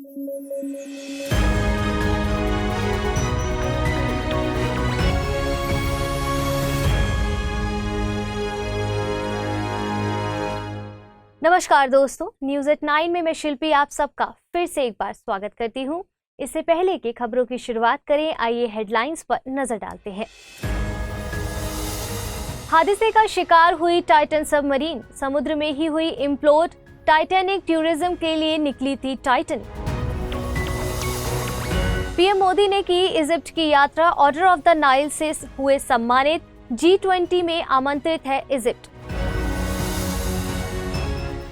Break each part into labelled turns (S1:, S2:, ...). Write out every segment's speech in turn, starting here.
S1: नमस्कार दोस्तों, news at 9 में मैं शिल्पी आप सबका फिर से एक बार स्वागत करती हूं। इससे पहले कि खबरों की शुरुआत करें, आइए हेडलाइंस पर नजर डालते हैं। हादसे का शिकार हुई टाइटन सबमरीन, समुद्र में ही हुई इम्प्लोड। टाइटैनिक टूरिज्म के लिए निकली थी टाइटन। पीएम मोदी ने की इजिप्ट की यात्रा, ऑर्डर ऑफ द नाइल से हुए सम्मानित। G20 में आमंत्रित है इजिप्ट।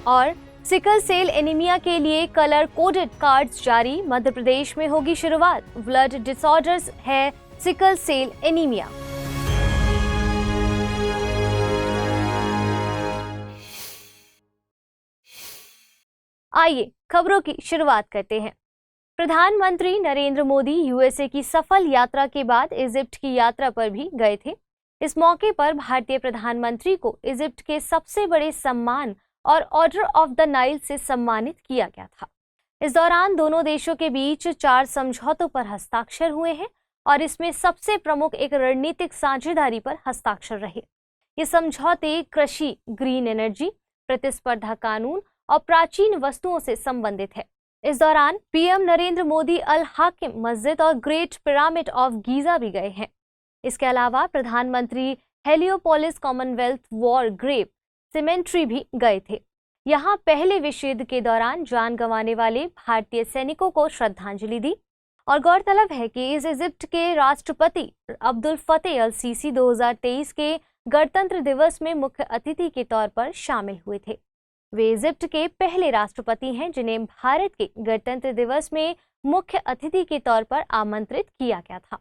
S1: और सिकल सेल एनीमिया के लिए कलर कोडेड कार्ड्स जारी, मध्य प्रदेश में होगी शुरुआत। ब्लड डिसऑर्डर्स है सिकल सेल एनीमिया। आइए खबरों की शुरुआत करते हैं। प्रधानमंत्री नरेंद्र मोदी यूएसए की सफल यात्रा के बाद इजिप्ट की यात्रा पर भी गए थे। इस मौके पर भारतीय प्रधानमंत्री को इजिप्ट के सबसे बड़े सम्मान और ऑर्डर ऑफ द नाइल से सम्मानित किया गया था। इस दौरान दोनों देशों के बीच 4 समझौतों पर हस्ताक्षर हुए हैं और इसमें सबसे प्रमुख एक रणनीतिक साझेदारी पर हस्ताक्षर रहे। ये समझौते कृषि, ग्रीन एनर्जी, प्रतिस्पर्धा कानून और प्राचीन वस्तुओं से संबंधित है। इस दौरान पीएम नरेंद्र मोदी अल हाकिम मस्जिद और ग्रेट पिरामिड ऑफ गीजा भी गए हैं। इसके अलावा प्रधानमंत्री Heliopolis Commonwealth war grave cemetery भी गए थे। यहाँ पहले विश्व युद्ध के दौरान जान गंवाने वाले भारतीय सैनिकों को श्रद्धांजलि दी। और गौरतलब है कि इस इजिप्ट के राष्ट्रपति अब्दुल फतेह अल सीसी 2023 के गणतंत्र दिवस में मुख्य अतिथि के तौर पर शामिल हुए थे। वे इजिप्ट के पहले राष्ट्रपति हैं जिन्हें भारत के गणतंत्र दिवस में मुख्य अतिथि के तौर पर आमंत्रित किया गया था।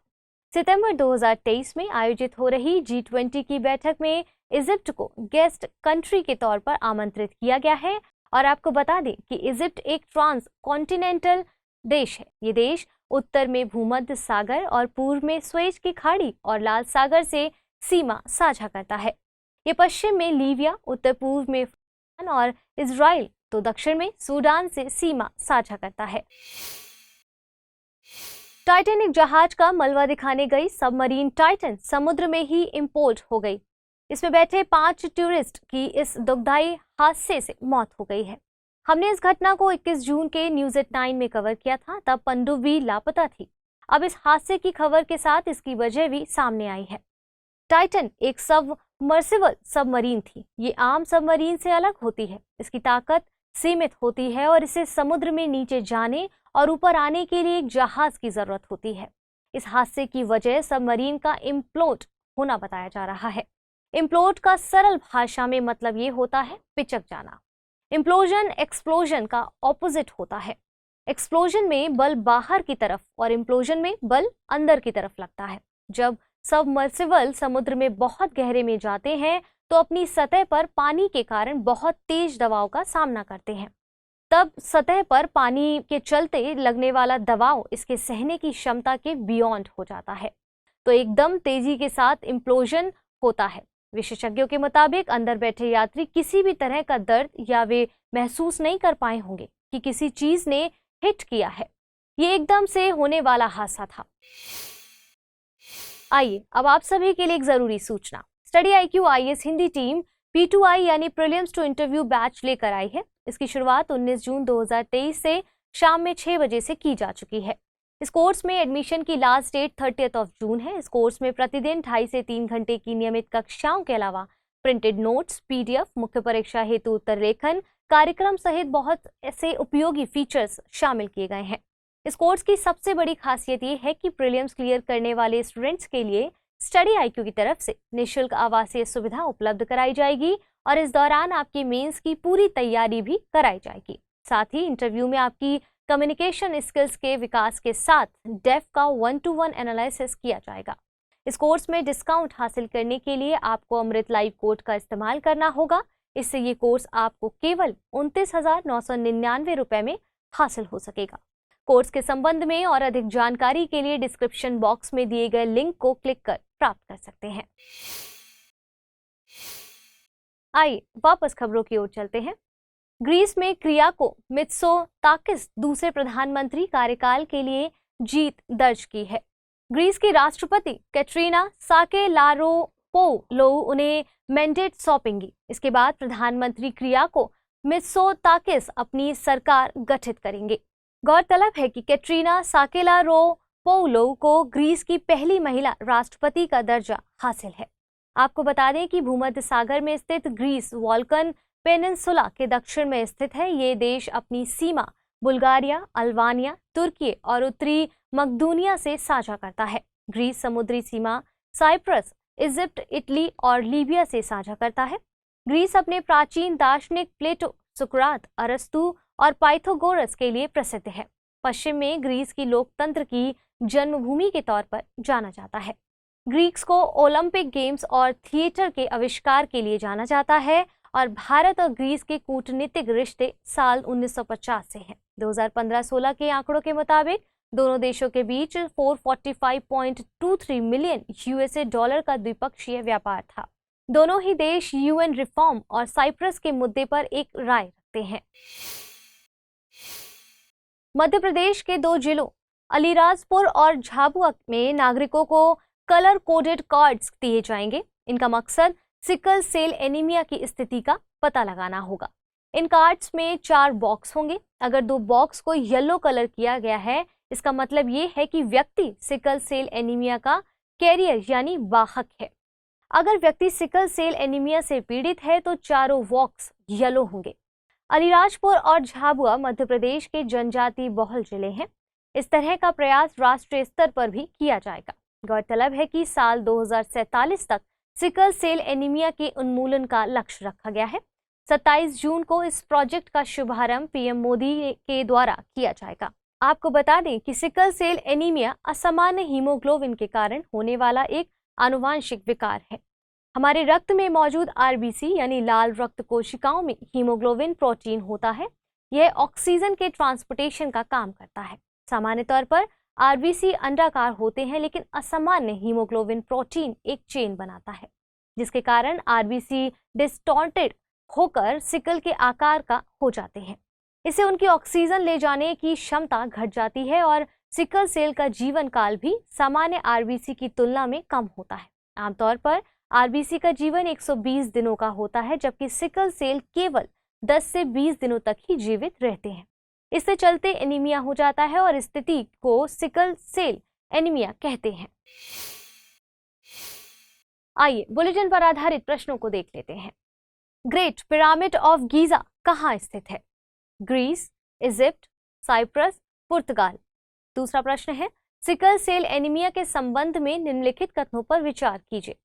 S1: सितंबर 2023 में आयोजित हो रही G20 की बैठक में इजिप्ट को गेस्ट कंट्री के तौर पर आमंत्रित किया गया है। और आपको बता दें कि इजिप्ट एक ट्रांस कॉन्टिनेंटल देश है। ये देश उत्तर में भूमध्य सागर और पूर्व में स्वेज की खाड़ी और लाल सागर से सीमा साझा करता है। ये पश्चिम में लीबिया, उत्तर पूर्व में और इजराइल तो दक्षिण में सूडान से सीमा साझा करता है। टाइटैनिक जहाज का मलबा दिखाने गई सबमरीन टाइटन समुद्र में ही इम्प्लोड हो गई। इसमें बैठे 5 टूरिस्ट की इस दुखदाई हादसे से मौत हो गई है। हमने इस घटना को 21 जून के न्यूज एट 9 में कवर किया था, तब पनडुब्बी लापता थी। अब इस हादसे की खबर के साथ इसकी वजह भी सामने आई है। टाइटन एक सबमर्सिबल सबमरीन थी। ये आम सबमरीन से अलग होती है। इसकी ताकत सीमित होती है और इसे समुद्र में नीचे जाने और ऊपर आने के लिए एक जहाज की जरूरत होती है। इस हादसे की वजह सबमरीन का इम्प्लोड होना बताया जा रहा है। इम्प्लोड का सरल भाषा में मतलब ये होता है पिचक जाना। इम्प्लोजन एक्सप्लोजन का ऑपोजिट होता है। एक्सप्लोजन में बल बाहर की तरफ और इम्प्लोजन में बल अंदर की तरफ लगता है। जब सबमर्सिबल समुद्र में बहुत गहरे में जाते हैं तो अपनी सतह पर पानी के कारण बहुत तेज दबाव का सामना करते हैं। तब सतह पर पानी के चलते लगने वाला दबाव इसके सहने की क्षमता के बियॉन्ड हो जाता है, तो एकदम तेजी के साथ इम्प्लोजन होता है। विशेषज्ञों के मुताबिक अंदर बैठे यात्री किसी भी तरह का दर्द या वे महसूस नहीं कर पाए होंगे कि किसी चीज ने हिट किया है। ये एकदम से होने वाला हादसा था। आइए अब आप सभी के लिए एक जरूरी सूचना। Study IQ IAS Hindi team P2I यानी प्रीलिम्स टू इंटरव्यू बैच लेकर आई है। इसकी शुरुआत 19 जून 2023 से शाम में 6 बजे से की जा चुकी है। इस कोर्स में एडमिशन की लास्ट डेट 30 जून है। इस कोर्स में प्रतिदिन 2.5 से 3 घंटे की नियमित कक्षाओं के अलावा प्रिंटेड नोट्स, PDF, मुख्य परीक्षा हेतु उत्तर लेखन कार्यक्रम सहित बहुत ऐसे उपयोगी फीचर्स शामिल किए गए हैं। इस कोर्स की सबसे बड़ी खासियत ये है कि प्रीलिम्स क्लियर करने वाले स्टूडेंट्स के लिए स्टडी IQ की तरफ से निःशुल्क आवासीय सुविधा उपलब्ध कराई जाएगी और इस दौरान आपकी मेंस की पूरी तैयारी भी कराई जाएगी। साथ ही इंटरव्यू में आपकी कम्युनिकेशन स्किल्स के विकास के साथ डेफ का 1-to-1 एनालिसिस किया जाएगा। इस कोर्स में डिस्काउंट हासिल करने के लिए आपको अमृत लाइव कोड का इस्तेमाल करना होगा। इससे ये कोर्स आपको केवल 29,999 रुपए में हासिल हो सकेगा। कोर्स के संबंध में और अधिक जानकारी के लिए डिस्क्रिप्शन बॉक्स में दिए गए लिंक को क्लिक कर प्राप्त कर सकते हैं। आइए वापस खबरों की ओर चलते हैं। ग्रीस में क्रियाको मित्सोताकिस दूसरे प्रधानमंत्री कार्यकाल के लिए जीत दर्ज की है। ग्रीस की राष्ट्रपति कैटरीना साकेलारोपोउलोऊ उन्हें मैंडेट सौंपेंगी। इसके बाद प्रधानमंत्री क्रियाको मित्सोताकिस अपनी सरकार गठित करेंगे। गौरतलब है कि कैटरीना साकेलारोपोउलोऊ को ग्रीस की पहली महिला राष्ट्रपति का दर्जा हासिल है। आपको बता दें कि भूमध्य सागर में स्थित ग्रीस वॉल्कन पेनिनसुला के दक्षिण में स्थित है। ये देश अपनी सीमा बुल्गारिया, अल्बानिया, तुर्की और उत्तरी मकदूनिया से साझा करता है। ग्रीस समुद्री सीमा साइप्रस, इजिप्ट, इटली और लीबिया से साझा करता है। ग्रीस अपने प्राचीन दार्शनिक प्लेटो, सुकरात, अरस्तु और पाइथागोरस के लिए प्रसिद्ध है। पश्चिम में ग्रीस की लोकतंत्र की जन्मभूमि के तौर पर जाना जाता है। ग्रीक्स को ओलंपिक गेम्स और थिएटर के आविष्कार के लिए जाना जाता है और भारत और ग्रीस के कूटनीतिक रिश्ते साल 1950 से हैं। 2015-16 के आंकड़ों के मुताबिक दोनों देशों के बीच 445.23 मिलियन यूएसए डॉलर का द्विपक्षीय व्यापार था। दोनों ही देश यूएन रिफॉर्म और साइप्रस के मुद्दे पर एक राय रखते हैं। मध्य प्रदेश के 2 जिलों अलीराजपुर और झाबुआ में नागरिकों को कलर कोडेड कार्ड्स दिए जाएंगे। इनका मकसद सिकल सेल एनीमिया की स्थिति का पता लगाना होगा। इन कार्ड्स में 4 बॉक्स होंगे। अगर 2 बॉक्स को येलो कलर किया गया है, इसका मतलब ये है कि व्यक्ति सिकल सेल एनीमिया का कैरियर यानी वाहक है। अगर व्यक्ति सिकल सेल एनीमिया से पीड़ित है तो चारों बॉक्स येलो होंगे। अलीराजपुर और झाबुआ मध्य प्रदेश के जनजाति बहुल जिले हैं। इस तरह का प्रयास राष्ट्रीय स्तर पर भी किया जाएगा। गौरतलब है कि साल 2047 तक सिकल सेल एनीमिया के उन्मूलन का लक्ष्य रखा गया है। 27 जून को इस प्रोजेक्ट का शुभारंभ पीएम मोदी के द्वारा किया जाएगा। आपको बता दें कि सिकल सेल एनीमिया असामान्य हीमोग्लोबिन के कारण होने वाला एक आनुवांशिक विकार है। हमारे रक्त में मौजूद आरबीसी यानी लाल रक्त कोशिकाओं में हीमोग्लोबिन प्रोटीन होता है। यह ऑक्सीजन के ट्रांसपोर्टेशन का काम करता है। सामान्य तौर पर आरबीसी अंडाकार होते हैं, लेकिन असामान्य हीमोग्लोबिन प्रोटीन एक चेन बनाता है, जिसके कारण आरबीसी डिस्टॉर्टेड होकर सिकल के आकार का हो जाते हैं। इससे उनकी ऑक्सीजन ले जाने की क्षमता घट जाती है और सिकल सेल का जीवन काल भी सामान्य आरबीसी की तुलना में कम होता है। आमतौर पर आरबीसी का जीवन 120 दिनों का होता है, जबकि सिकल सेल केवल 10 से 20 दिनों तक ही जीवित रहते हैं। इससे चलते एनीमिया हो जाता है और स्थिति को सिकल सेल एनीमिया कहते हैं। आइए बुलेटिन पर आधारित प्रश्नों को देख लेते हैं। ग्रेट पिरामिड ऑफ गीजा कहाँ स्थित है? ग्रीस, इजिप्ट, साइप्रस, पुर्तगाल। दूसरा प्रश्न है, सिकल सेल एनीमिया के संबंध में निम्नलिखित कथनों पर विचार कीजिए।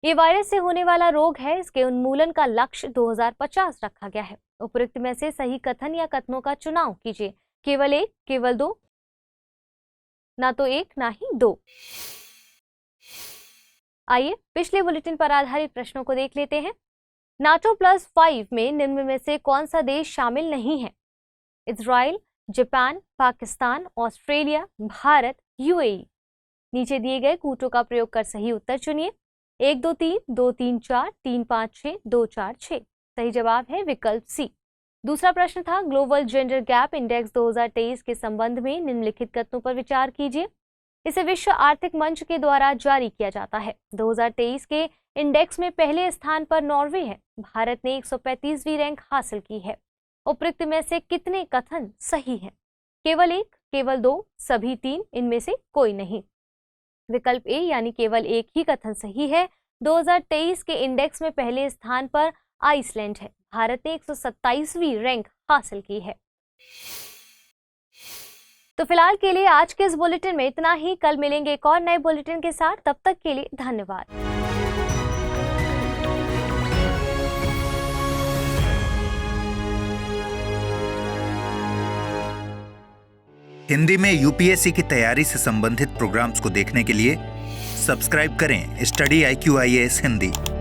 S1: ये वायरस से होने वाला रोग है। इसके उन्मूलन का लक्ष्य 2050 रखा गया है। उपरोक्त में से सही कथन या कथनों का चुनाव कीजिए। केवल 1, केवल 2, ना तो 1 ना ही 2। आइए पिछले बुलेटिन पर आधारित प्रश्नों को देख लेते हैं। NATO+5 में निम्न में से कौन सा देश शामिल नहीं है? Israel, Japan, Pakistan, Australia, Bharat, UAE. नीचे दिए गए कूटों का प्रयोग कर सही उत्तर चुनिए। 1 2 3 2 3 4 3 5 6 2 4 6। सही जवाब है विकल्प सी। दूसरा प्रश्न था, ग्लोबल जेंडर गैप इंडेक्स 2023 के संबंध में निम्नलिखित कथनों पर विचार कीजिए। इसे विश्व आर्थिक मंच के द्वारा जारी किया जाता है। 2023 के इंडेक्स में पहले स्थान पर नॉर्वे है। भारत ने 135वीं रैंक हासिल की है। उपरोक्त में से कितने कथन सही हैं? केवल 1, केवल 2, सभी 3, इनमें से कोई नहीं। विकल्प ए यानी केवल एक ही कथन सही है। 2023 के इंडेक्स में पहले स्थान पर आइसलैंड है। भारत ने 127वीं रैंक हासिल की है। तो फिलहाल के लिए आज के इस बुलेटिन में इतना ही। कल मिलेंगे एक और नए बुलेटिन के साथ। तब तक के लिए धन्यवाद।
S2: हिंदी में यूपीएससी की तैयारी से संबंधित प्रोग्राम्स को देखने के लिए सब्सक्राइब करें स्टडी IQ IAS हिंदी।